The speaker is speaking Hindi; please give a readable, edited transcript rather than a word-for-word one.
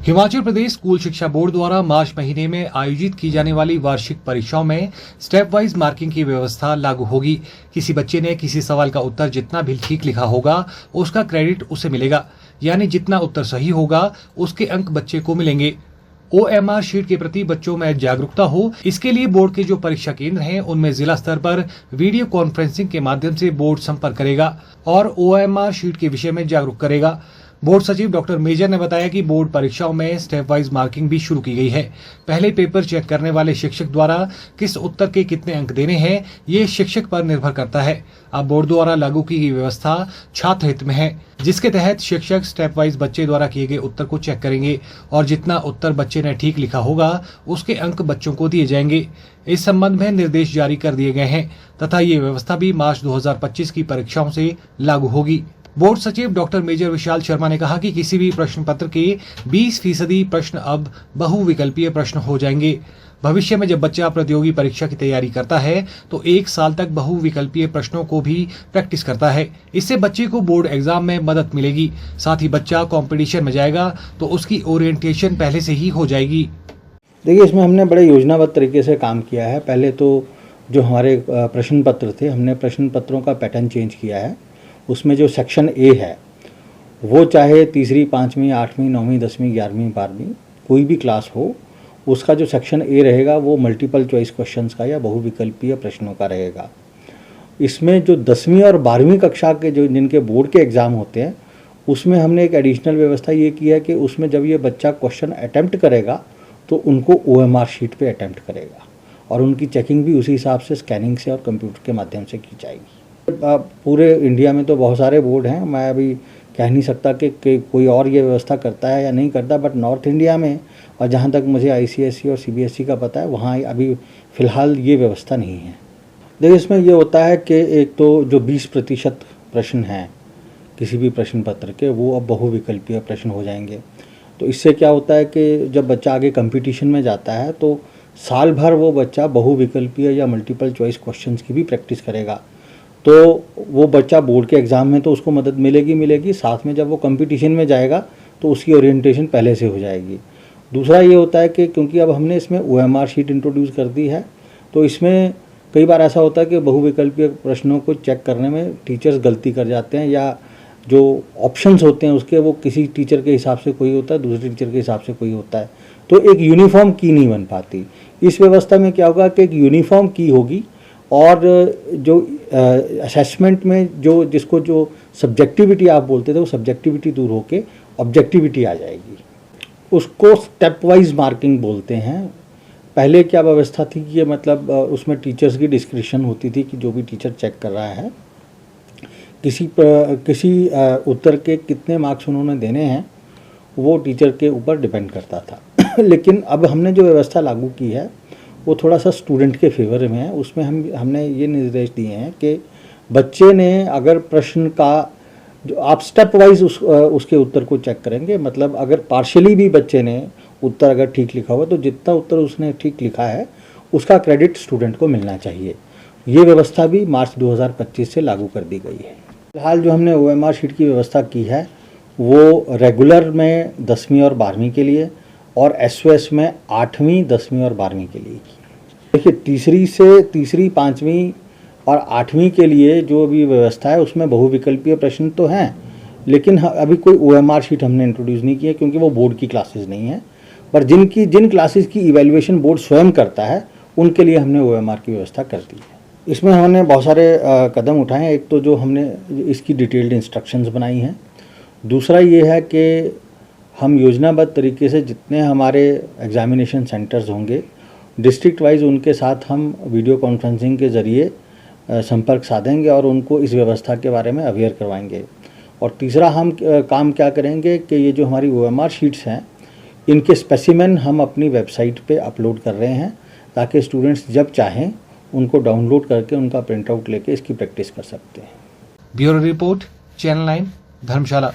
हिमाचल प्रदेश स्कूल शिक्षा बोर्ड द्वारा मार्च महीने में आयोजित की जाने वाली वार्षिक परीक्षाओं में स्टेप वाइज मार्किंग की व्यवस्था लागू होगी। किसी बच्चे ने किसी सवाल का उत्तर जितना भी ठीक लिखा होगा उसका क्रेडिट उसे मिलेगा, यानी जितना उत्तर सही होगा उसके अंक बच्चे को मिलेंगे। OMR शीट के प्रति बच्चों में जागरूकता हो, इसके लिए बोर्ड के जो परीक्षा केंद्र हैं उनमें जिला स्तर पर वीडियो कॉन्फ्रेंसिंग के माध्यम से बोर्ड संपर्क करेगा और OMR शीट के विषय में जागरूक करेगा। बोर्ड सचिव डॉक्टर मेजर ने बताया कि बोर्ड परीक्षाओं में स्टेप वाइज मार्किंग भी शुरू की गई है। पहले पेपर चेक करने वाले शिक्षक द्वारा किस उत्तर के कितने अंक देने हैं ये शिक्षक पर निर्भर करता है। अब बोर्ड द्वारा लागू की गई व्यवस्था छात्र हित में है, जिसके तहत शिक्षक स्टेप वाइज बच्चे द्वारा किए गए उत्तर को चेक करेंगे और जितना उत्तर बच्चे ने ठीक लिखा होगा उसके अंक बच्चों को दिए जाएंगे। इस संबंध में निर्देश जारी कर दिए गए हैं तथा ये व्यवस्था भी मार्च 2025 की परीक्षाओं से लागू होगी। बोर्ड सचिव डॉक्टर मेजर विशाल शर्मा ने कहा कि किसी भी प्रश्न पत्र के 20% प्रश्न अब बहुविकल्पीय प्रश्न हो जाएंगे। भविष्य में जब बच्चा प्रतियोगी परीक्षा की तैयारी करता है तो 1 साल तक बहुविकल्पीय प्रश्नों को भी प्रैक्टिस करता है। इससे बच्चे को बोर्ड एग्जाम में मदद मिलेगी। साथ ही बच्चा कंपटीशन में जाएगा तो उसकी ओरिएंटेशन पहले से ही हो जाएगी। देखिए, इसमें हमने बड़े योजनाबद्ध तरीके से काम किया है। पहले तो जो हमारे प्रश्न पत्र थे, हमने प्रश्न पत्रों का पैटर्न चेंज किया है। उसमें जो सेक्शन ए है वो चाहे तीसरी, पाँचवीं, 8वीं, 9वीं, 10वीं, 11वीं, 12वीं कोई भी क्लास हो, उसका जो सेक्शन ए रहेगा वो मल्टीपल चॉइस क्वेश्चंस का या बहुविकल्पीय प्रश्नों का रहेगा। इसमें जो 10वीं और 12वीं कक्षा के जो जिनके बोर्ड के एग्ज़ाम होते हैं उसमें हमने एक एडिशनल व्यवस्था ये की है कि उसमें जब ये बच्चा क्वेश्चन अटैम्प्ट करेगा तो उनको OMR शीट पे अटैम्प्ट करेगा और उनकी चेकिंग भी उसी हिसाब से स्कैनिंग से और कंप्यूटर के माध्यम से की जाएगी। पूरे इंडिया में तो बहुत सारे बोर्ड हैं, मैं अभी कह नहीं सकता कि कोई और ये व्यवस्था करता है या नहीं करता, बट नॉर्थ इंडिया में और जहाँ तक मुझे ICSE और CBSE का पता है वहाँ अभी फ़िलहाल ये व्यवस्था नहीं है। देखिए, इसमें ये होता है कि एक तो जो 20% प्रश्न हैं किसी भी प्रश्न पत्र के वो अब बहुविकल्पीय प्रश्न हो जाएंगे। तो इससे क्या होता है कि जब बच्चा आगे कंपटीशन में जाता है तो साल भर वो बच्चा बहुविकल्पीय या मल्टीपल चॉइस क्वेश्चंस की भी प्रैक्टिस करेगा। तो वो बच्चा बोर्ड के एग्ज़ाम में तो उसको मदद मिलेगी, साथ में जब वो कंपटीशन में जाएगा तो उसकी ओरिएंटेशन पहले से हो जाएगी। दूसरा ये होता है कि क्योंकि अब हमने इसमें OMR शीट इंट्रोड्यूस कर दी है तो इसमें कई बार ऐसा होता है कि बहुविकल्पीय प्रश्नों को चेक करने में टीचर्स गलती कर जाते हैं या जो ऑप्शंस होते हैं उसके वो किसी टीचर के हिसाब से कोई होता है, दूसरे टीचर के हिसाब से कोई होता है, तो एक यूनिफॉर्म की नहीं बन पाती। इस व्यवस्था में क्या होगा कि एक यूनिफॉर्म की होगी और जो असेसमेंट में जिसको जो सब्जेक्टिविटी आप बोलते थे वो सब्जेक्टिविटी दूर होके ऑब्जेक्टिविटी आ जाएगी। उसको स्टेप वाइज मार्किंग बोलते हैं। पहले क्या व्यवस्था थी कि मतलब उसमें टीचर्स की डिस्क्रिप्शन होती थी कि जो भी टीचर चेक कर रहा है किसी उत्तर के कितने मार्क्स उन्होंने देने हैं वो टीचर के ऊपर डिपेंड करता था। लेकिन अब हमने जो व्यवस्था लागू की है वो थोड़ा सा स्टूडेंट के फेवर में है। उसमें हमने ये निर्देश दिए हैं कि बच्चे ने अगर प्रश्न का जो आप स्टेप वाइज उसके उत्तर को चेक करेंगे, मतलब अगर पार्शियली भी बच्चे ने उत्तर अगर ठीक लिखा हुआ तो जितना उत्तर उसने ठीक लिखा है उसका क्रेडिट स्टूडेंट को मिलना चाहिए। ये व्यवस्था भी मार्च 2025 से लागू कर दी गई है। फिलहाल जो हमने OMR शीट की व्यवस्था की है वो रेगुलर में 10वीं और 12वीं के लिए और SOS में 8वीं, 10वीं और 12वीं के लिए। देखिए, तीसरी, 5वीं और 8वीं के लिए जो भी व्यवस्था है उसमें बहुविकल्पीय प्रश्न तो हैं, लेकिन अभी कोई OMR शीट हमने इंट्रोड्यूस नहीं की है क्योंकि वो बोर्ड की क्लासेस नहीं है। पर जिन क्लासेस की इवैल्यूएशन बोर्ड स्वयं करता है उनके लिए हमने OMR की व्यवस्था कर दी है। इसमें हमने बहुत सारे कदम उठाए हैं। एक तो जो हमने इसकी डिटेल्ड इंस्ट्रक्शंस बनाई हैं, दूसरा ये है कि हम योजनाबद्ध तरीके से जितने हमारे एग्जामिनेशन सेंटर्स होंगे डिस्ट्रिक्ट वाइज उनके साथ हम वीडियो कॉन्फ्रेंसिंग के ज़रिए संपर्क साधेंगे और उनको इस व्यवस्था के बारे में अवेयर करवाएंगे। और तीसरा हम काम क्या करेंगे कि ये जो हमारी OMR शीट्स हैं इनके स्पेसिमेन हम अपनी वेबसाइट पे अपलोड कर रहे हैं ताकि स्टूडेंट्स जब चाहें उनको डाउनलोड करके उनका प्रिंट आउट लेके इसकी प्रैक्टिस कर सकते हैं। ब्यूरो रिपोर्ट, चैनल 9, धर्मशाला।